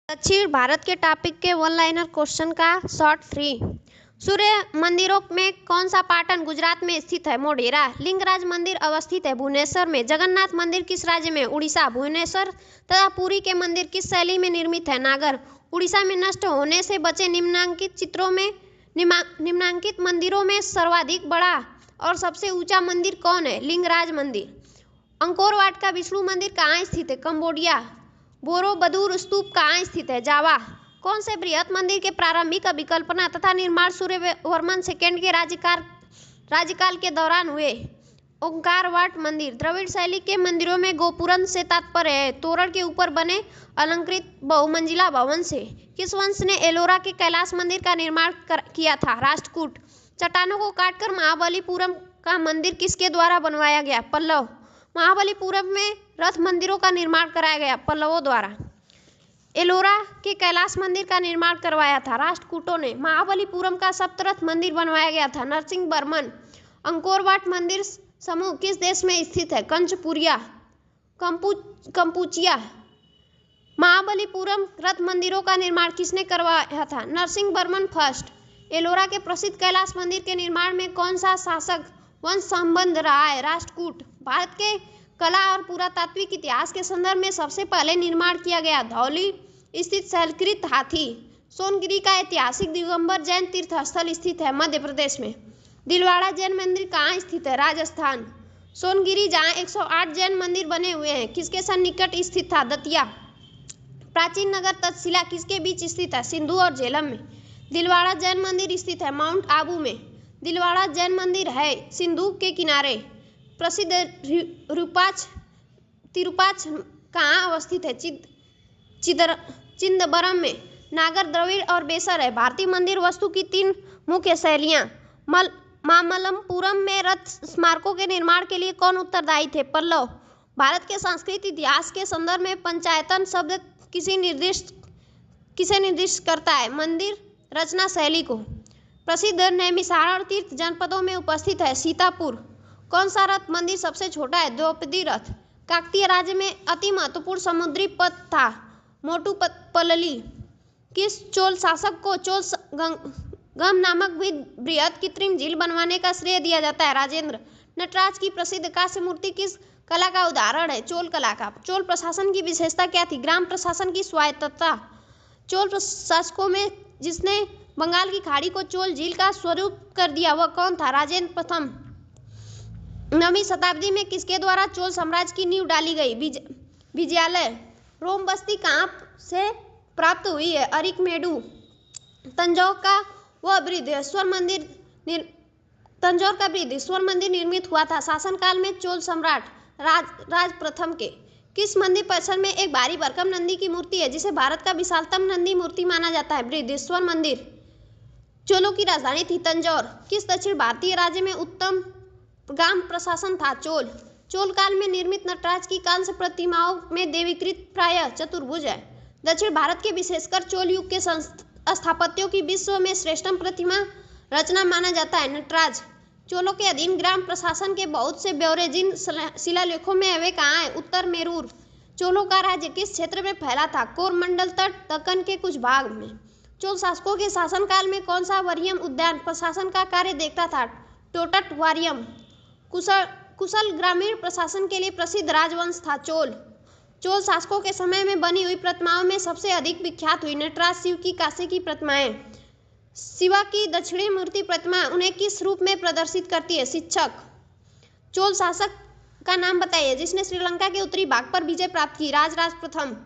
दक्षिण भारत के टॉपिक के वन लाइनर क्वेश्चन का शॉर्ट 3। सूर्य मंदिरों में कौन सा पाटन गुजरात में स्थित है? मोढेरा। लिंगराज मंदिर अवस्थित है भुवनेश्वर में। जगन्नाथ मंदिर किस राज्य में? उड़ीसा। भुवनेश्वर तथा पुरी के मंदिर किस शैली में निर्मित है? नागर। उड़ीसा में नष्ट होने से बचे निम्नांकित मंदिरों में सर्वाधिक बड़ा और सबसे ऊंचा मंदिर कौन है? लिंगराज मंदिर। अंकोर वाट का विष्णु मंदिर कहाँ स्थित है? कंबोडिया। बोरोबदूर स्तूप कहाँ स्थित है? जावा। कौन से बृहत मंदिर के प्रारंभिक अभिकल्पना तथा निर्माण सूर्यवर्मन सेकंड के राज्यकाल के दौरान हुए? ओंकार वाट मंदिर। द्रविड़ शैली के मंदिरों में गोपुरम से तात्पर्य है तोरण के ऊपर बने अलंकृत बहुमंजिला भवन से। किस वंश ने एलोरा के कैलाश मंदिर का निर्माण किया था? राष्ट्रकूट। चट्टानों को काटकर महाबलीपुरम का मंदिर किसके द्वारा बनवाया गया? पल्लव। महाबलीपुरम में रथ मंदिरों का निर्माण कराया गया? पल्लवों द्वारा। एलोरा के कैलाश मंदिर का निर्माण करवाया था? राष्ट्रकूटों ने। महाबलीपुरम का सप्तरथ मंदिर बनवाया गया था? नरसिंह वर्मन। अंकोर वाट मंदिर समूह किस देश में स्थित है? कंचपुरिया। कंपूचिया। महाबलीपुरम रथ मंदिरों का निर्माण किसने करवाया था? नरसिंह वर्मन फर्स्ट। एलोरा के प्रसिद्ध कैलाश मंदिर के निर्माण में कौन सा शासक वंश संबंध रहा है? राष्ट्रकूट। भारत के कला और पुरातात्विक इतिहास के संदर्भ में सबसे पहले निर्माण किया गया धौली स्थित शैलकृत हाथी। सोनगिरी का ऐतिहासिक दिगंबर जैन तीर्थ स्थल स्थित है? मध्य प्रदेश में। दिलवाड़ा जैन मंदिर कहाँ स्थित है? राजस्थान। सोनगिरी जहाँ 108 जैन मंदिर बने हुए हैं किसके सन्निकट स्थित था? दतिया। प्राचीन नगर तक्षशिला किसके बीच स्थित है? सिंधु और झेलम में। दिलवाड़ा जैन मंदिर स्थित है माउंट आबू में। दिलवाड़ा जैन मंदिर है सिंधु के किनारे। प्रसिद्ध तिरुपाच कहाँ अवस्थित है? चिदंबरम में। नागर, द्रविड़ और बेसर है। भारतीय मंदिर वास्तु की 3 मुख्य शैलियाँ। मामल्लपुरम में रथ स्मारकों के निर्माण के लिए कौन उत्तरदायी थे? पल्लव। भारत के सांस्कृतिक इतिहास के संदर्भ में पंचायतन शब्द किसे निर्दिष्ट करता है? मंदिर रचना शैली को। प्रसिद्ध नैमिषारण्य तीर्थ जनपदों में उपस्थित है? सीतापुर। कौन सा रथ मंदिर सबसे छोटा है? द्रौपदी रथ। काकतीय राज्य में अति महत्वपूर्ण समुद्री पथ था? मोटुपल्ली। किस चोल शासक को चोलगम नामक बृहद कृत्रिम झील बनवाने का श्रेय दिया जाता है? राजेंद्र। नटराज की प्रसिद्ध कांस्य मूर्ति किस कला का उदाहरण है? चोल कला का। चोल प्रशासन की विशेषता क्या थी? ग्राम प्रशासन की स्वायत्तता। चोल प्रशासकों में जिसने बंगाल की खाड़ी को चोल झील का स्वरूप कर दिया वह कौन था? राजेंद्र प्रथम। 9वीं शताब्दी में किसके द्वारा चोल साम्राज्य की नींव डाली गई? विजयालय। रोम बस्ती कहाँ से प्राप्त हुई है? अरिकमेडु। तंजौर का बृहदेश्वर मंदिर निर्मित हुआ था? शासनकाल में चोल सम्राट राज प्रथम के। किस मंदिर परिसर में एक भारी भरकम नंदी की मूर्ति है जिसे भारत का विशालतम नंदी मूर्ति माना जाता है? बृहदेश्वर मंदिर। चोलों की राजधानी थी तंजौर। किस दक्षिण भारतीय राज्य में उत्तम ग्राम प्रशासन था? चोल काल में निर्मित नटराज की कांस्य प्रतिमाओं में देवीकृत प्रायः चतुर्भुज है। दक्षिण भारत के विशेषकर चोल युग के स्थापत्यों की विश्व में श्रेष्ठतम प्रतिमा रचना माना जाता है नटराज। चोलों के अधीन ग्राम प्रशासन के बहुत से ब्यौरे जिन शिलालेखों में है वे कहाँ है? उत्तर मेरूर। चोलों का राज्य किस क्षेत्र में फैला था? कोरमंडल तट दक्कन के कुछ भाग में। चोल शासकों के शासनकाल में कौन सा वरीयम उद्यान प्रशासन का कार्य देखता था? टोटट वारियम। कुशल ग्रामीण प्रशासन के लिए प्रसिद्ध राजवंश था चोल शासकों के समय में बनी हुई प्रतिमाओं में सबसे अधिक विख्यात हुई नटराज शिव की कांस्य की प्रतिमाएं। शिवा की दक्षिणी मूर्ति प्रतिमा उन्हें किस रूप में प्रदर्शित करती है? शिक्षक। चोल शासक का नाम बताइए जिसने श्रीलंका के उत्तरी भाग पर विजय प्राप्त की? राजराज प्रथम।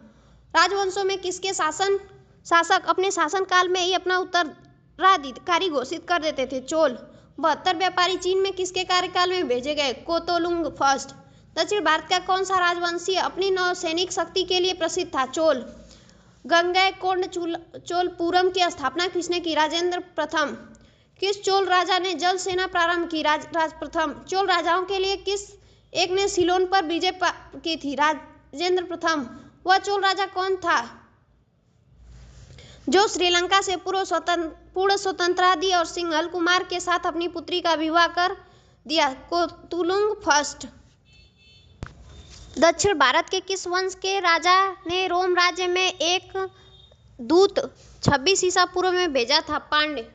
राजवंशों में किसके शासक अपने शासनकाल में ही अपना उत्तराधिकारी घोषित कर देते थे? चोल। 72 व्यापारी चीन में किसके कार्यकाल में भेजे गए? कोतोलुंग फर्स्ट। दक्षिण भारत का कौन सा राजवंशीय अपनी नौसैनिक शक्ति के लिए प्रसिद्ध था? चोल। गंगैकोंड चोलपुरम की स्थापना किसने की? राजेंद्र प्रथम। किस चोल राजा ने जल सेना प्रारंभ की? राज प्रथम। चोल राजाओं के लिए किस एक ने सिलोन पर विजय की थी? राजेंद्र प्रथम। वह चोल राजा कौन था जो श्रीलंका से पूर्ण स्वतंत्रता दी और सिंघल कुमार के साथ अपनी पुत्री का विवाह कर दिया? कोतुलुंग फर्स्ट। दक्षिण भारत के किस वंश के राजा ने रोम राज्य में एक दूत 26 ईसा पूर्व में भेजा था। पांड्य